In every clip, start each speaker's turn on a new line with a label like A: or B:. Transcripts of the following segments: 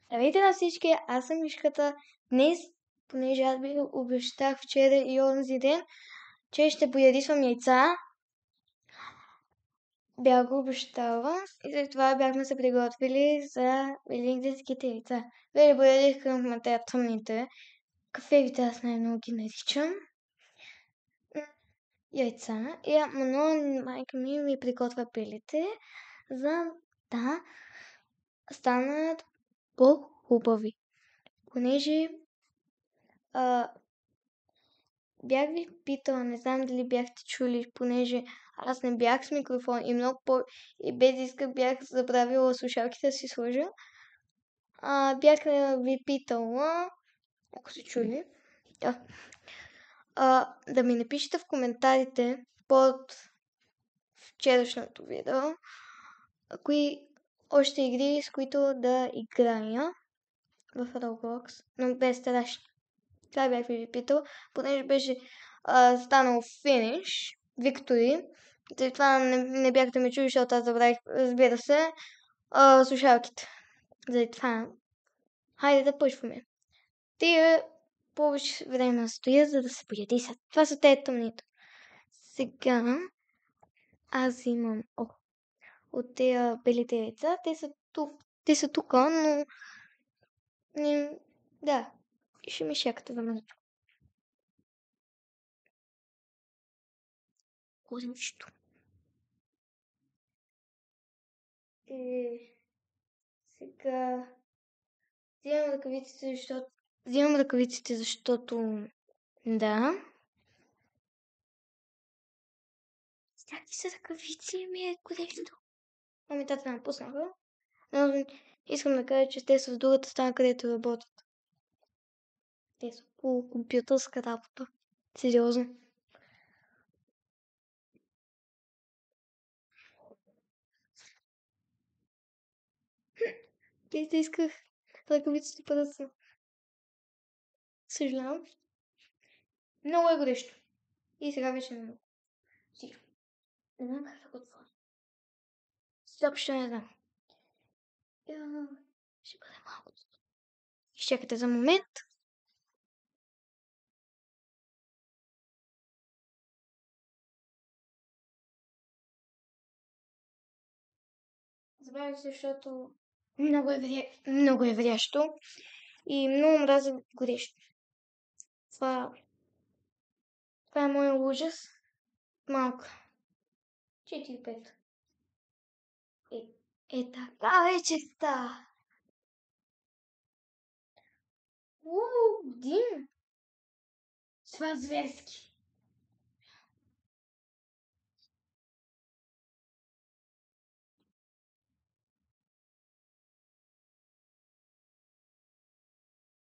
A: Здравейте на всички, аз съм Мишката. Днес, понеже аз ви обещах вчера и онзи ден, че ще поядисвам яйца, бях го обещала и след това бяхме се приготвили за великденските яйца. Вели поядих към тези тъмните, кафевите аз най-много ги наричам, яйца. Но майка ми приготвя пилите, за да станат по-хубави. Понеже бях ви питала, не знам дали бяхте чули, понеже аз не бях с микрофон и много и без иска бях забравила слушалките да си сложа. Бях ви питала, ако сте чули, да ми напишете в коментарите под вчерашното видео, кои още игри, с които да играя в Roblox, но без страшни. Това бях ви питала, понеже беше станал финиш, виктори. Заради това не бяхте ме чули, защото аз забравих, разбира се, слушалките. Заради това, хайде да почваме. Тия повече време стоя, за да се поядисат. Това са те тъмните. Сега аз имам от тези белите яйца. Те са тук, но да, ще ми шакате за мен. Козмичето. Сега взимам ръкавиците, защото да. Всяки са ръкавици ми е горещо. Мами и тата напуснаха. Но искам да кажа, че те са в другата стана, където работят. Те са по компютърска работа. Сериозно. Те исках ръкавиците па да са. Съжалявам. Много е горещо. И сега вече не мога. Всичко. Не знам как да го отворя. Съобщо не знам. Ще бъде малко. Изчакайте за момент. Забравих се, защото много е врящо и много мразя горещо. Това е моят ужас. Малка. 4-5. Така вече ста. Дим. Това зверски.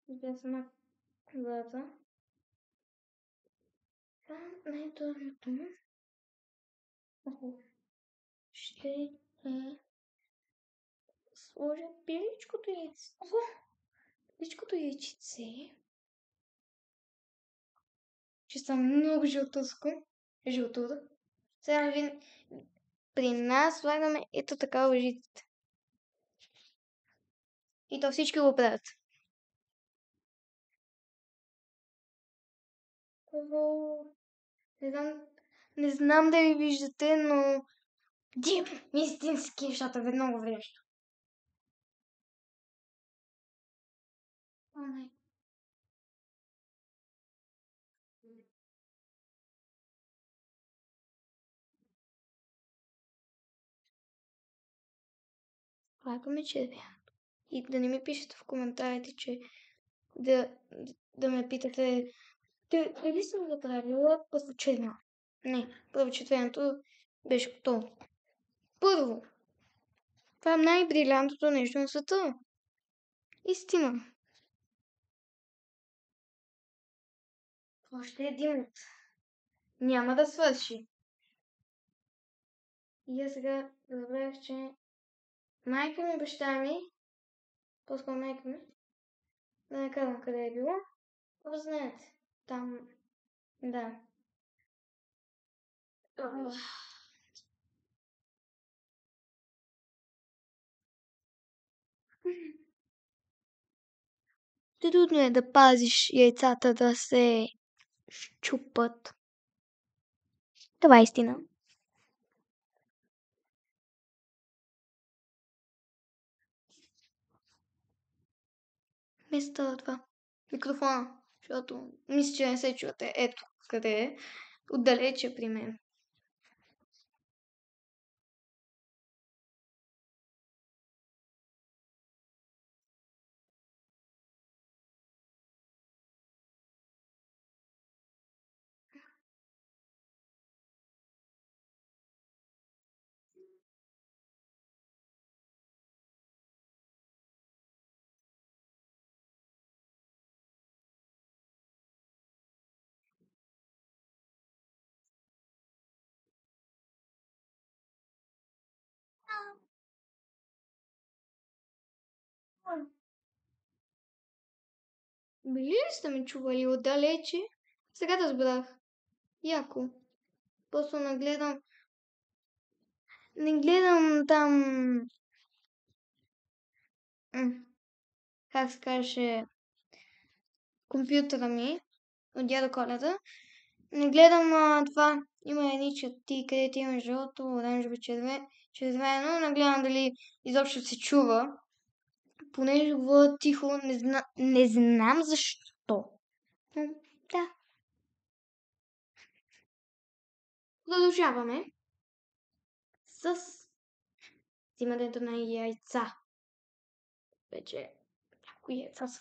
A: Без водата. Най-трудното ще е сложа пиличкото яйце. Пиличкото яйчице. Ще стане много жълтъско. Жълтуда. Сега при нас слагаме ето така лъжицата. И то всички го правят. Не знам дали виждате, но дим истински, защото е много врещо. Слагаме червено. И да не ми пишете в коментарите, че да ме питате дали съм направила първо червено. Не, първо червеното беше готово. Първо. Това е най-брилянтното нещо на света. Истина. Още един. Няма да свърши. И аз сега разбрах, че майка ми, баща ми, по-скоро майка ми, да не казвам къде е било, знаете, там, да. Трудно е да пазиш яйцата да се щупат. Това е истина. Вместо това. Микрофона. Защото мисля, че не се чувате. Ето къде е. Отдалече при мен. Били ли сте ме чували отдалече? Сега разбрах. Яко. Просто нагледам. Не гледам там. Как се каже, компютъра ми от дядо Коледа. Не гледам това. Има едни черти, където има жълто, оранжево, червено. Не гледам дали изобщо се чува. Понеже говоря тихо, не знам защо. Да. Продължаваме с взимането на яйца. Вече някои яйца са.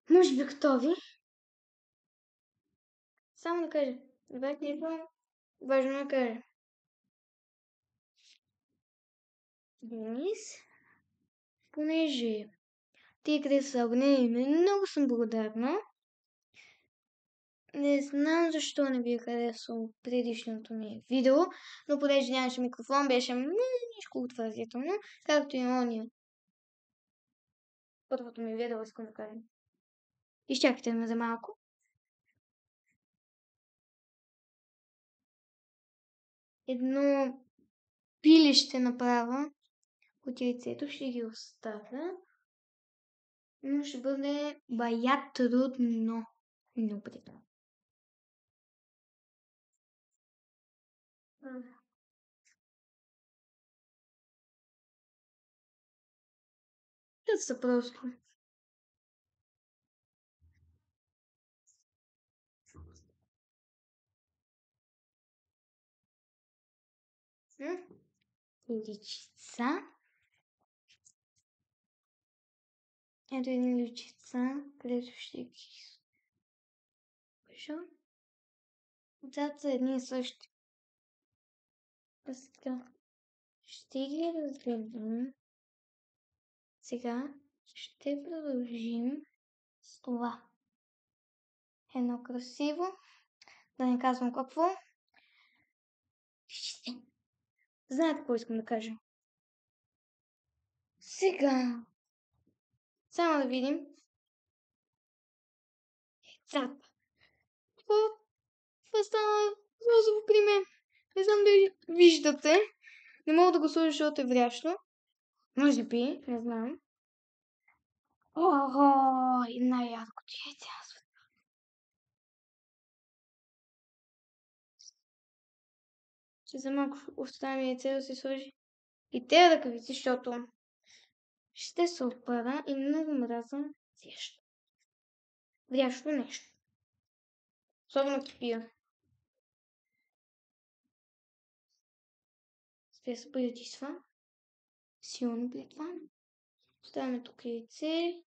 A: Може би готови. Само да кажа. Важно да кажа. Днес, понеже тъй къде са абонирани, много съм благодарна. Не знам защо не ви е харесало предишното ми видео, но понеже нямаше микрофон, беше нишко отвратително, както и ония. Първото ми видео, искам да кажа. Изчакайте ме за малко. Едно пиле ще направя от яйцето, ще ги оставя. Но ще бъде бая трудно. Много приятно. Това са просто. Личица. Ето едни личица, където ще ги сложа. Отзад са едни и същи. Сега ще ги разгледам. Сега ще продължим с това. Едно красиво. Да не казвам какво. Знаете какво искам да кажа? Сега. Само да видим. Яйцата. Това стана розово при мен. Не знам дали виждате. Не мога да го сложа, защото е врящо. Може би, не знам. Ого, и най-яркото яйце. Ще за малко оставим яйце да се сложи и те ръкавици, защото ще се опара и много мразам зящо. Врящо нещо. Особено кипия. Ще се притисва. Силно притва. Оставяме тук яйце.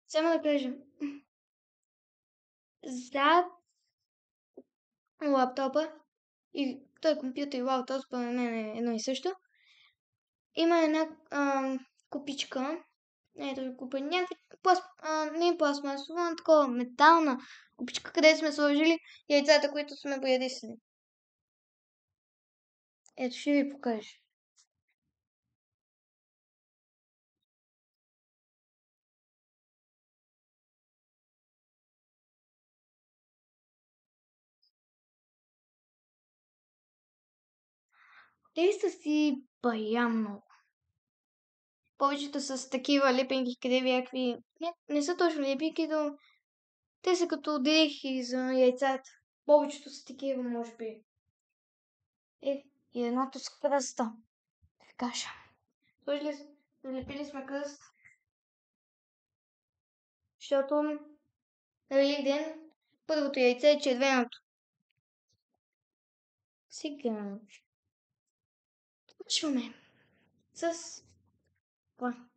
A: Само да кажа. Зад лаптопа и той компютър и лаптоп, според мен е едно и също. Има една купичка. Ето да купя някаква не пластмасова, а такова метална купичка, къде сме сложили яйцата, които сме поядисали. Ето ще ви покажа. Те са си бая много. Повечето са с такива лепенки, къде някакви... Не са точно лепенки, но те са като дрехи за яйцата. Повечето са такива, може би. И едното с кръста. Да ви кажа. Налепили сме кръст. Защото на Великден първото яйце е червеното. Сега почваме с това.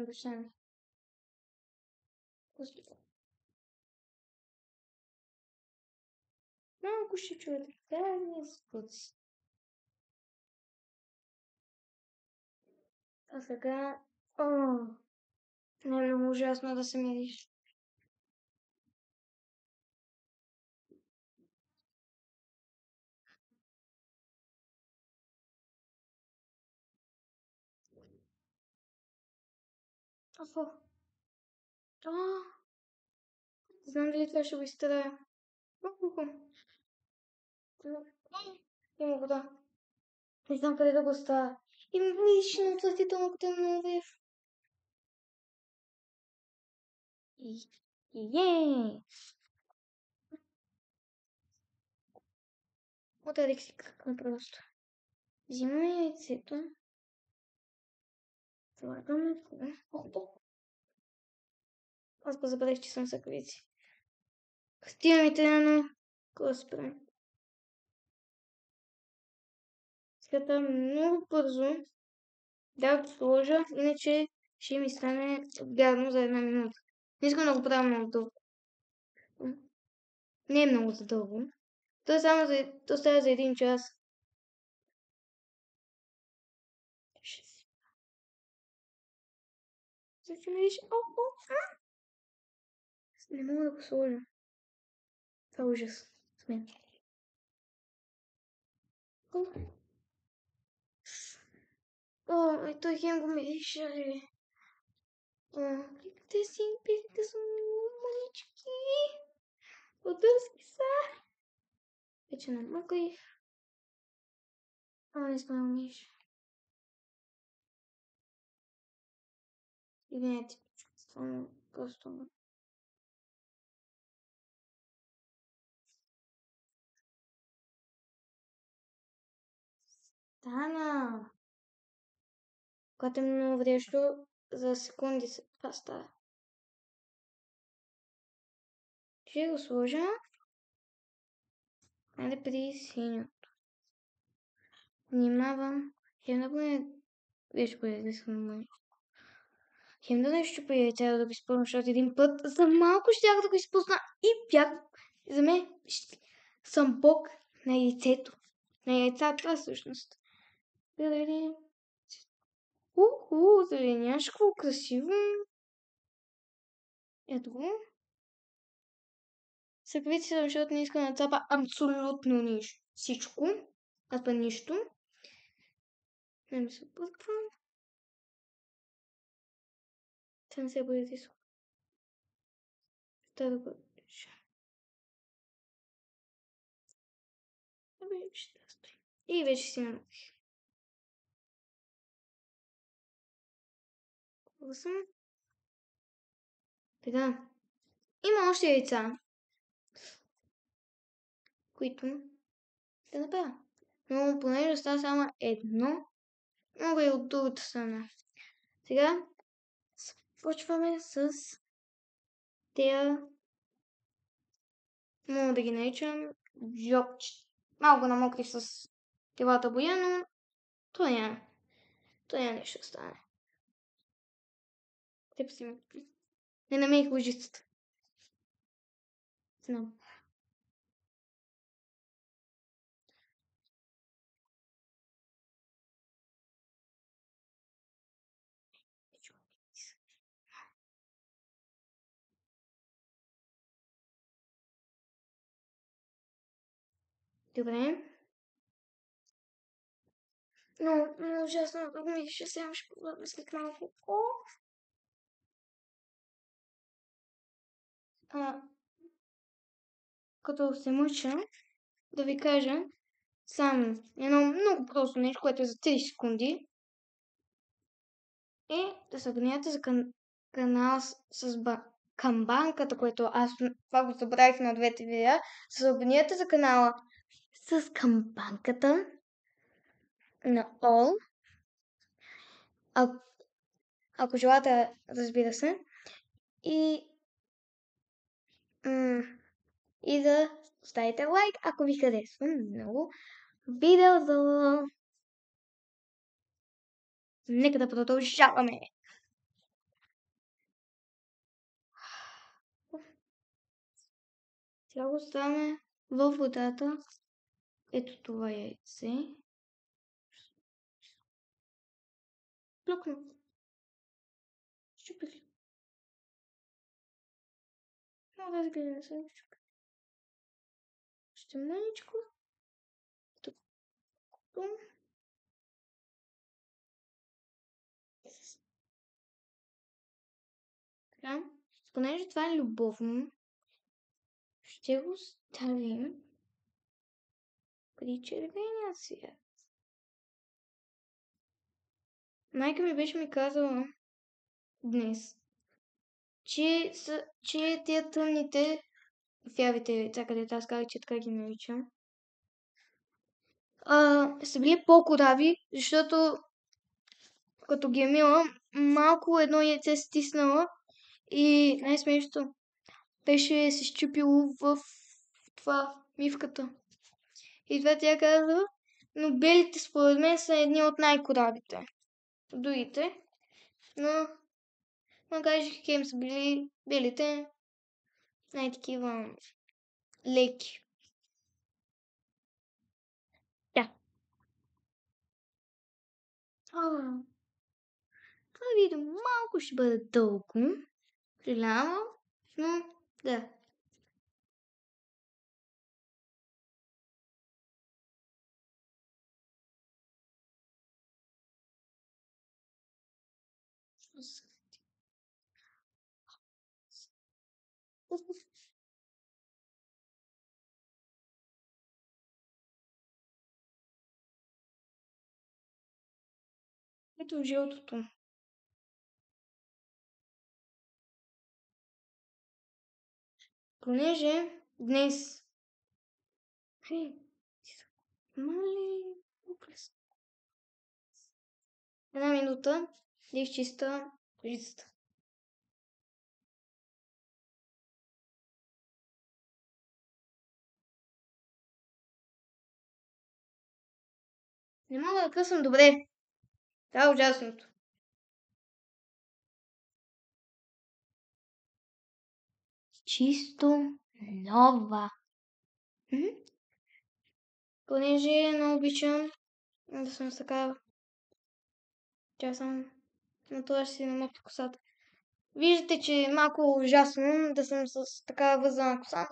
A: Душа ми. Малко ще чуете. Да, не спуци. А сега... Не е много ужасно да се мириш. Какво? Знам дали това ще го изтъря. Има вода. Не знам къде да го оставя. И ми виж на отвратително, като е много вев. Отредих си какъв просто. Взимаме яйцето. Слагаме това. Аз го забравих, че съм с ръкавици. Стига ми трябва. Какво да спрем? Сега трябва много бързо да го сложа, иначе ще ми стане гадно за една минута. Не искам да го правя много дълго. Не е много за дълго. То е само то става за един час. Значи ми виж, не мога да го сложа. Това е ужас. Смен. Той хем го мирише. Те си пилите са много манички. Отърски са. Вече намъкай. Не искам да мирише. Извинете, чувствам просто... Стана! Когато е много врещо, за секунди това става. Ще го сложа. Айде при синьото. Внимавам. Хем да бъде... Виж бъде да съм на Хем да нещо по яйца да го изпълня, защото един път за малко щях да го изпусна и бях... За мен съм бог на яйцето. На яйцата всъщност. Видели? Зеленяш, какво красиво. Ето го. Съкрити се, защото не искам да цапа абсолютно нищо. Всичко. А па нищо. Не ми се обърква. Та не се бъде тиско. Та да го реша. Ще стои. И вече си намерих. Това съм. Така. Има още яйца, които да направя. Но понеже остава само едно, мога и от другата страна. Сега почваме с тея, мога да ги наричам джобчета. Малко намокри с телата боя, но то няма нещо да стане. Теб си ми. Не намерих лъжицата. Знам. Добре. Но ужасно да го мирише. Сега ще пробвам след малко. като се мъча, да ви кажа само едно много просто нещо, което е за 3 секунди. И да се абонирате за канала към банката, което аз това го забравих на двете видеа. Се абонирате за канала с камбанката на All. Ако желаете, разбира се. И да оставите лайк, ако ви харесва много видеото. Нека да продължаваме. Сега го оставяме във водата. Ето това яйце. Плюкна. Щупих. Много да изгледа, не съм щупих. Ще мъничко. Тук. Така. Понеже това е любовно, ще го ставим при червения цвят. Майка ми беше ми казала днес, че тия тъмните фявите яйца, където аз казах, че така ги наричам, са били по-корави, защото като ги е мила, малко едно яйце стиснала и най-смешното беше се счупило в това мивката. И това тя каза, но белите според мен са едни от най-коравите. Другите, но кажеш, хем са били белите най-такива леки. Да. Това видео малко ще бъде дълго. Съжалявам, но да. Ето жълтото. Понеже днес една минута да изчиста жицата. Не мога да късам добре. Това е ужасното. Чисто нова. Понеже не обичам да съм с такава. Тя съм на това ще си намокта косата. Виждате, че е малко ужасно да съм с такава възлана коса,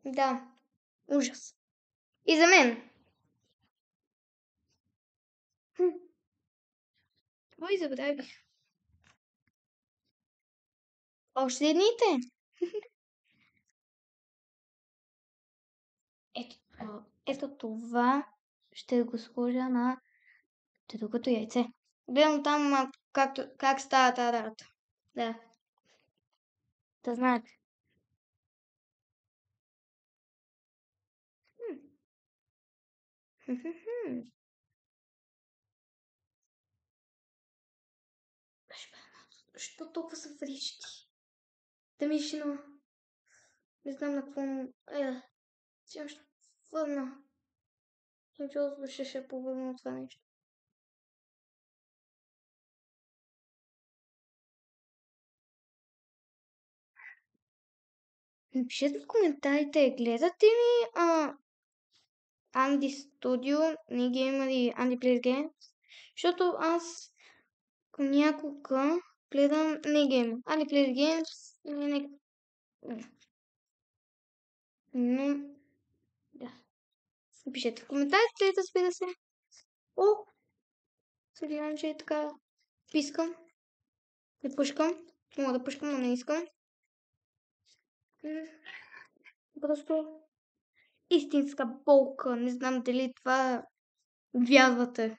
A: но да, ужас. И за мен. Ой, забравих. Още едните. Ето това ще го сложа на другото яйце. Гледам там как става тази работа. Да. Да знаете. Що толкова са врижки? Да ми жена. Не знам на какво му... Тя ще върна. Ничего ще повърна това нещо. Напишете в коментарите, гледате ли Анди Студио, Нигеймър и Анди Plays Games? Защото аз някога гледам Нигеймър. Анди Plays Games не. Но, да. Напишете в коментарите, разбира се. О! Съдявам, че е така пискам. Не пушкам. Мога да пушкам, но не искам. Просто истинска болка. Не знам дали това вярвате.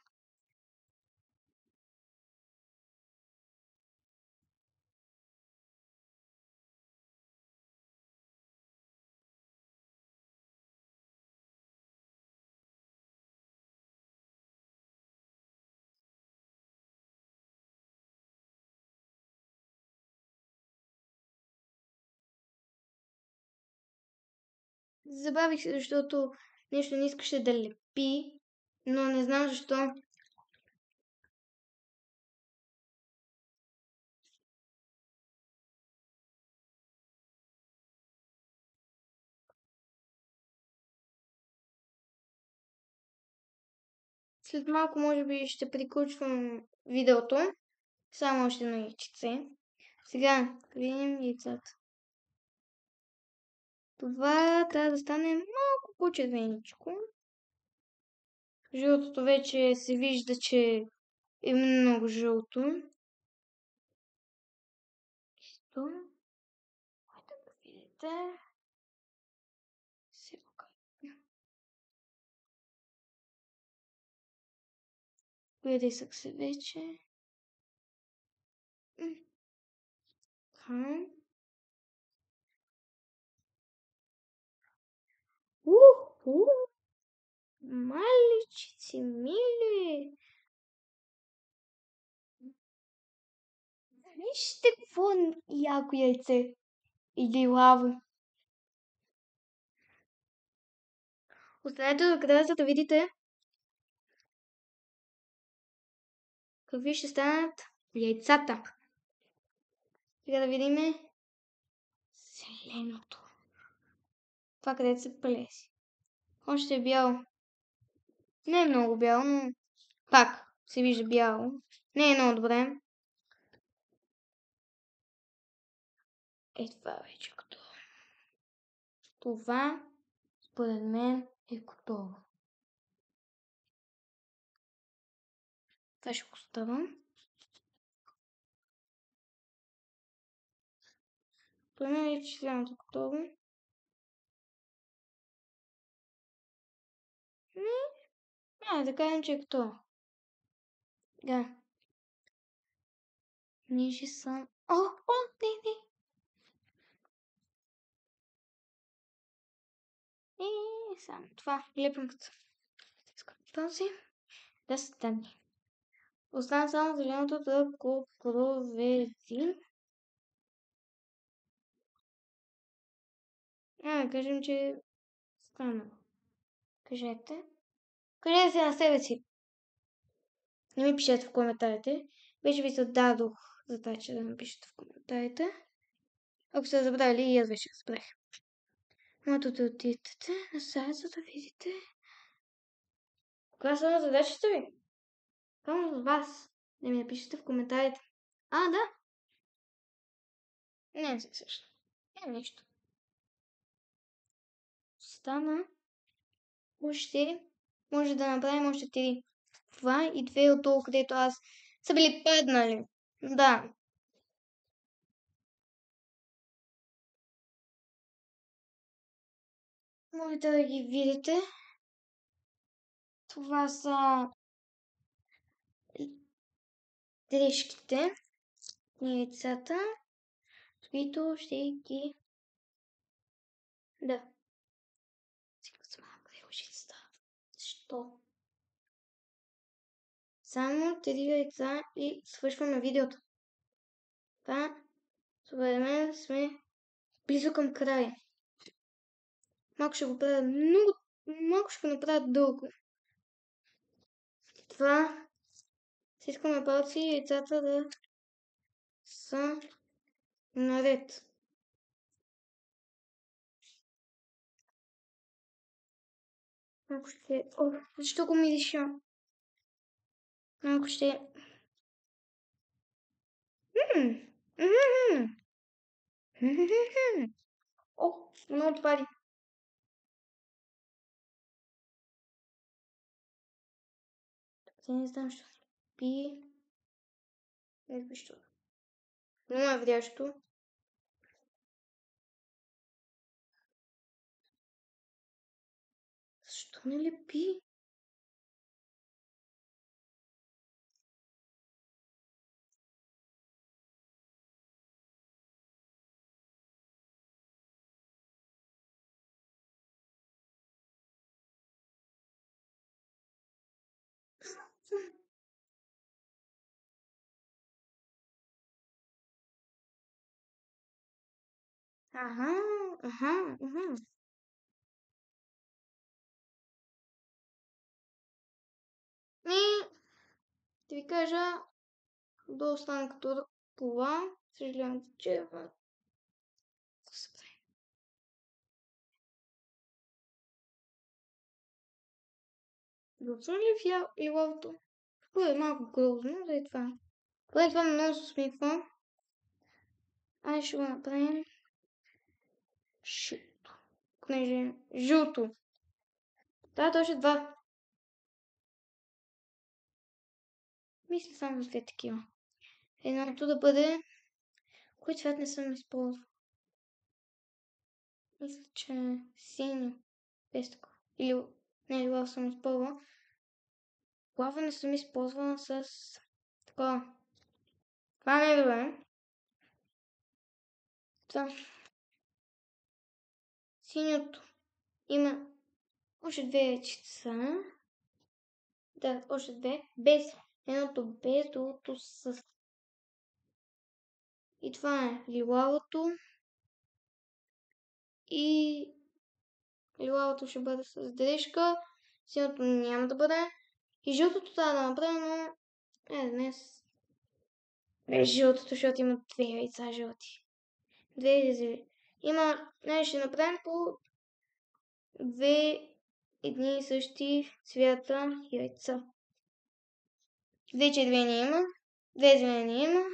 A: Забавих се, защото нещо не искаше да лепи, но не знам защо. След малко може би ще приключвам видеото. Само още едно яйчице. Сега видим яйцата. Това трябва да стане малко по-червеничко. Жълтото вече се вижда, че е много жълто. Чисто. Ето да видите. Сега. Прерисах се вече. Така. Уху! Маличици, мили! Вижте какво яко яйце. Или лава. Останете до края, за да видите какви ще станат яйцата. Сега да видим зеленото. Това където се плеси. Още е бяло. Не е много бяло, но пак се вижда бяло. Не е много добре. Е, това вече е готово. Това, според мен, е готово. Това ще го оставам. Според мен вече зеленото е готово. Да кажем, че е готово. Да. Ниже съм. О, не. Само това. Лепенката. Искам този да стане. Остана само зеленото да го провери. Да кажем, че стана. Кажете. Кажете се на себе си. Не ми пишете в коментарите. Вече ви зададох задача да напишете в коментарите. Ако сте забрали, и аз вече разбрах. Моето да отидете на сайт, за да видите. Кога са на задачите ви? Само за вас. Да ми напишете в коментарите. Да. Не се също. Нищо. Стана. Още. Може да направим още 3. Това и 2 от толкова, където аз са били паднали. Да. Можете да ги видите. Това са дрежките на яйцата, които ще ги... Да. Сега съм малко лъжицата. Защо? Само 3 яйца и свършваме видеото. Това, според мен, сме близо към края. Малко ще го правя много... Малко ще го направя дълго. Това... Стискаме палци и яйцата да са наред. Малко ще... Защо го мириша? Малко ще... Много отпади. Не знам, що пи. Не знам, що. Много е врящо. Защо не лепи? Аха, аха, аха. И да ви кажа, да остане като това. Съжалявам, че Готвим ли в лиловото? Какво е малко грозно, да е това. Добре, това много се усмихва. Ай, ще го направим жълто. Понеже жълто. Да, точно два. Мисля само за две такива. Едното да бъде... Кой цвят не съм използвал? Мисля, че е синьо. Без такова. Или... Не, лилав съм използвала. Лава не съм използвала с... Такова. Това не е добре. Това. Синьото има още две яйчица. Да, още две. Без. Едното без, другото с. И това е лилавото. И лилавото ще бъде с дрежка. Синьото няма да бъде. И жълтото трябва да направя, но днес. Не жълтото, защото има две яйца жълти. Две яйца. Има, ще направим по две едни и същи цвята яйца. Две червени има, две зелени има,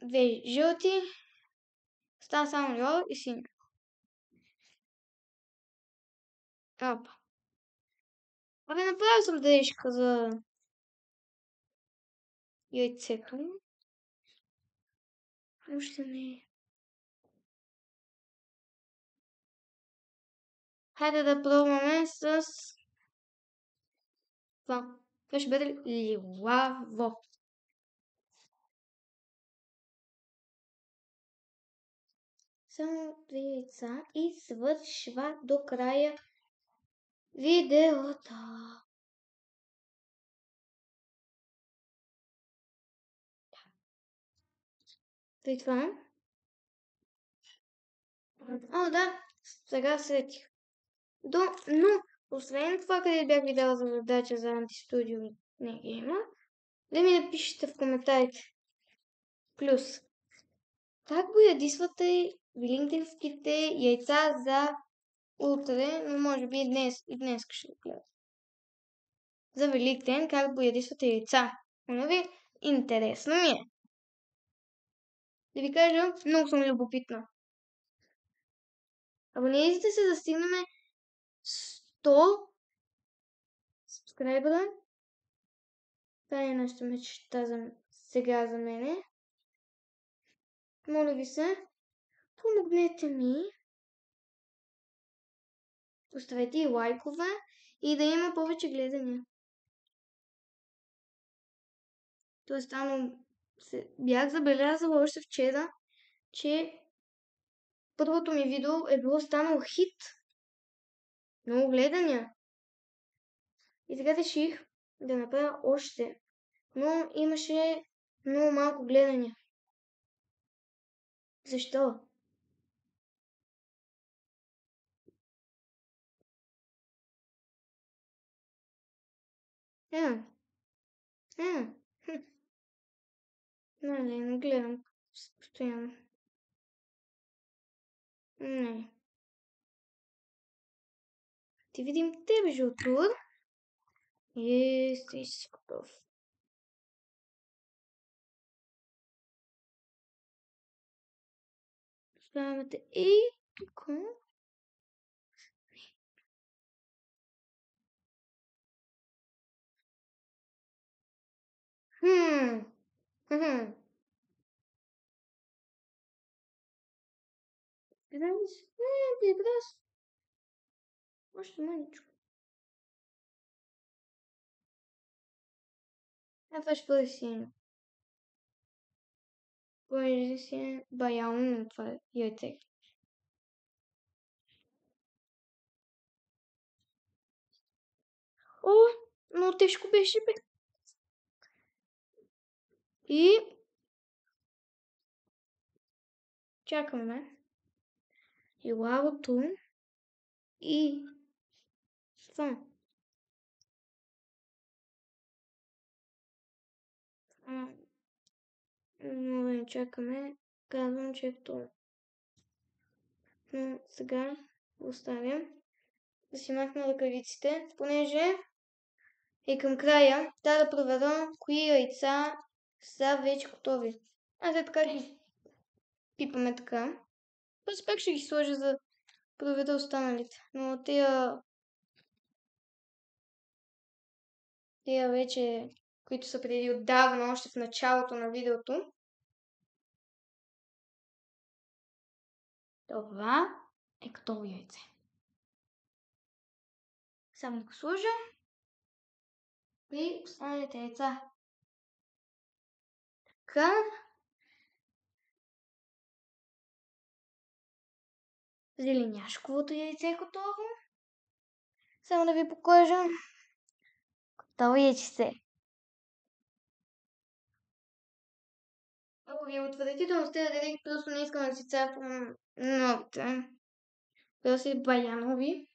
A: две жълти, става само лилово и синьо. Опа. Абе, направил съм дрежка за яйцето. Още не е. Хайде да пробваме с това. Това ще бъде лилаво. Само две яйца и свършва до края видеото. Тъй това е. О, да, сега сетих. Но, освен това, къде бях ви дала за задача за антистудио не гейма, да ми напишете в коментарите. Плюс, как боядисвате великденските яйца за утре, но може би и днес ще го гледам. За Великден, как боядисвате яйца. Нали? Интересно ми е. Да ви кажа, много съм любопитна. Абонирайте се да стигнем 100 сабскрайбера. Това е нашата мечта сега за мене. Моля ви се, помогнете ми. Оставете и лайкове и да има повече гледания. То е станало... Бях забелязала още вчера, че първото ми видео е било станало хит. Много гледания. И сега реших да направя още. Но имаше много малко гледания. Защо? Не гледам постоянно. Не. Ти видим тебе, Жълтур. Ти си готов. Слагаме и тук. вибрас. Още мъничко. Това ще бъде синьо. Понеже си е бая умно това яйце. О, много тежко беше, бе. И чакаме. И лагото. И това. Но да не чакаме. Казвам, че е това. Но сега го оставям. Да си махна ръкавиците, понеже е към края. Трябва да проверя кои яйца са вече готови. След така ги пипаме така. После пак ще ги сложа за проверя останалите. Но тия вече, които са преди отдавна, още в началото на видеото. Това е готово яйце. Само да го сложа и останалите яйца. Така. Зеленяшковото яйце е готово. Само да ви покажа. Готово яйце. Ако ви е отвратително сте да дадете, просто не искам да си цапам ногите. Да си баянови.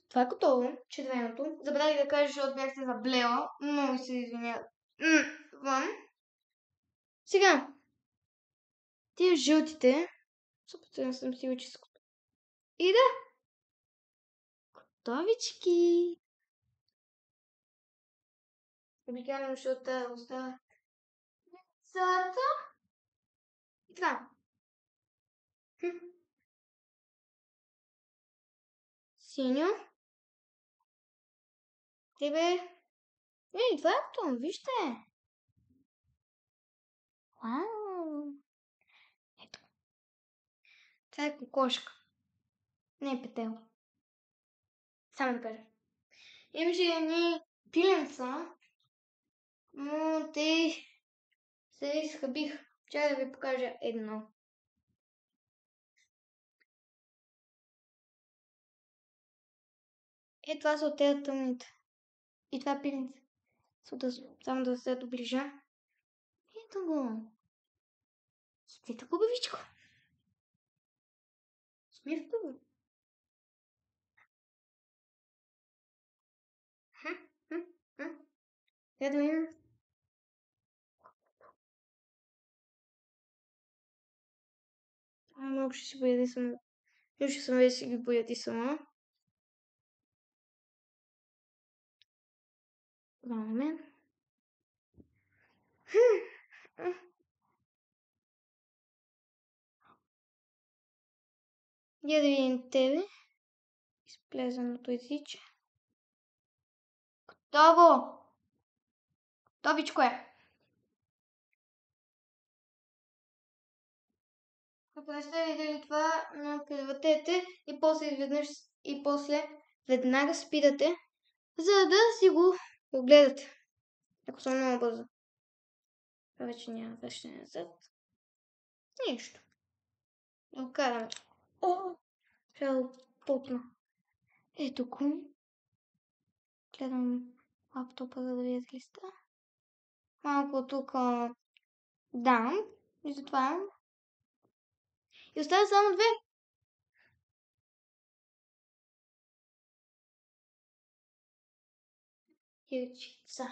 A: Това е готово, червеното. Забравих да кажа, защото бях се заблела. Много се извинявам. Сега, тия жълтите, супер не съм сигурна, че са готови. И да, готовички. Обикалям, защото остава салата. И така. Синьо. Тебе. Това е готово, вижте. Вау. Ето. Това е кокошка. Не е петел. Само да кажа. Имаше едни пиленца, но те се изхабих. Чакай да ви покажа едно. Това са от тези тъмните. И това е пиленце. Само да се доближа. Ето го. Ето хубавичко. Смирка го. Ето има. Много ще си бояди само. Ще съм вече си ги бояди сама. Главаме. Я да видим тебе. Изплезаното езиче. Готово! Готовичко е! Ако не сте видели това, превъртете и после веднага спирате, за да си го огледате. Ако съм много бързо. Това вече няма връщане назад. Нищо. Да го караме. Трябва да путна. Ето го. Гледам лаптопа, за да видят листа. Малко тук дам. И затова. И остава само две. Яйчица.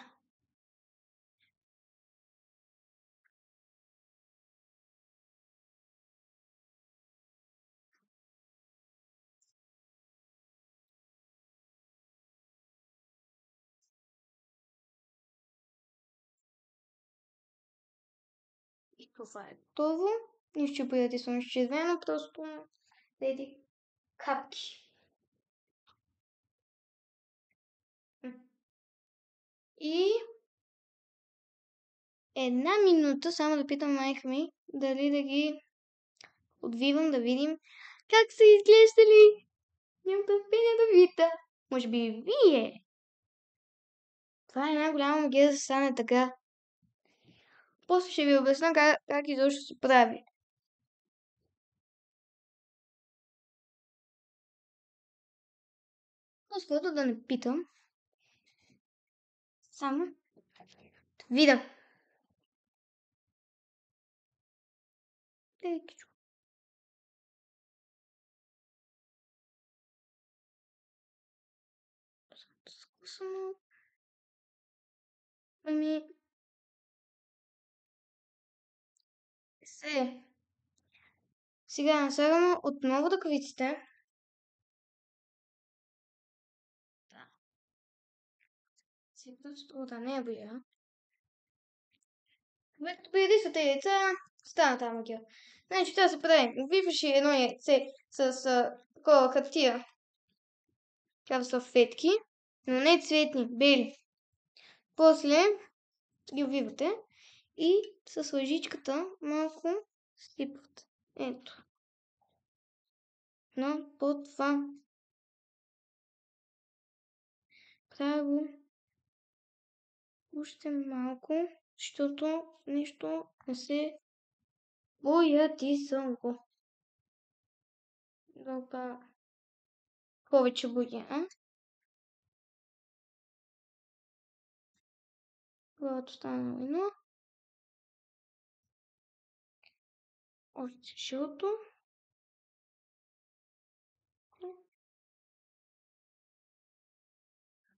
A: И това е готово. Нищо, че бъдете съм червено, просто дайте капки. И една минута само да питам майка ми дали да ги отвивам, да видим как са изглеждали. Нямам търпение да видя. Може би и вие. Това е една голяма магия да стане така. После ще ви обясня как изобщо се прави. Просто да не питам. Само да видя. Лекичко. Скусано. Ами... Сега наслагаме отново ръкавиците. Да. Сега да не я боя. Когато пририсвате яйца, стана тази магия. Значи това се прави. Обвиваш едно яйце с такова хартия. Такава салфетки, но не цветни, бели. После ги обвивате и с лъжичката малко сипват. Ето. Но по това. Трябва го още малко, защото нищо не се боя, ти съм го. Добре. Повече боя. Когато стана едно. Още жълто.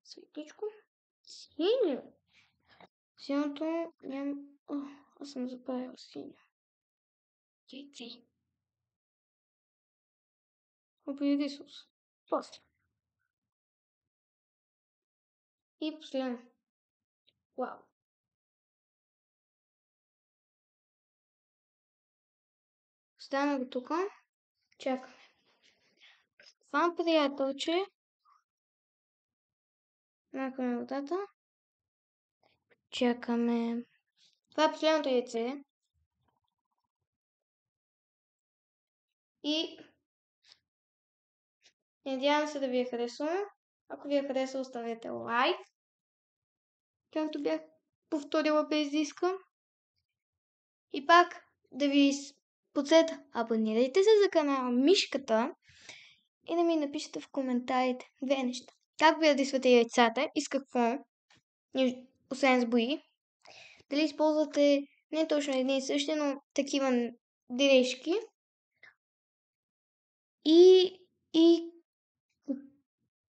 A: Светличко. Синьо. Синьото нямам... Аз съм забравила синьо. Яйце. Обяви Исус. После. И последно. Вау. Стана го тук. Чакаме. Това приятелче. Накаме водата. Чакаме. Това е последното яйце. И надявам се да ви е харесало. Ако ви е харесало, оставете лайк. Както бях повторила без да искам. И пак да ви подсета. Абонирайте се за канала Мишката и да ми напишете в коментарите две неща. Как ви ядисвате яйцата и с какво, освен с бои. Дали използвате не точно едни и същи, но такива дрежки. И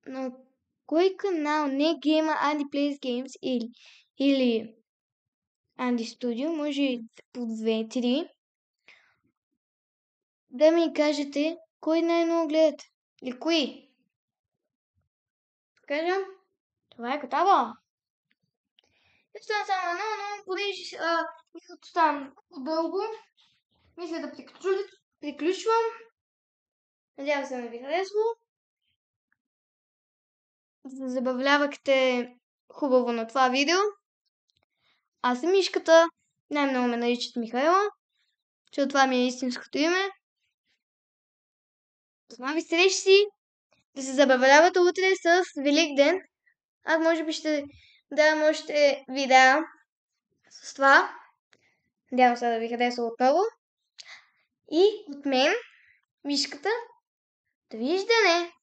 A: на кой канал, не Gamer Andy Plays Games или Andy Studio, може по 2-3, да ми кажете кой най-много гледате. И кои. Кажа, това е катава. Стана само едно, но понеже мисля, че ставам дълго, мисля да приключвам. Надявам се да ви харесало. Да се забавлявахте хубаво на това видео. Аз съм Мишката. Най-много ме наричат Михайла, защото това ми е истинското име. С нови срещи. Да се забавлявате утре с Велик ден. Аз може би ще дам още видеа с това. Надявам се да ви хареса отново. И от мен, Мишката, довиждане!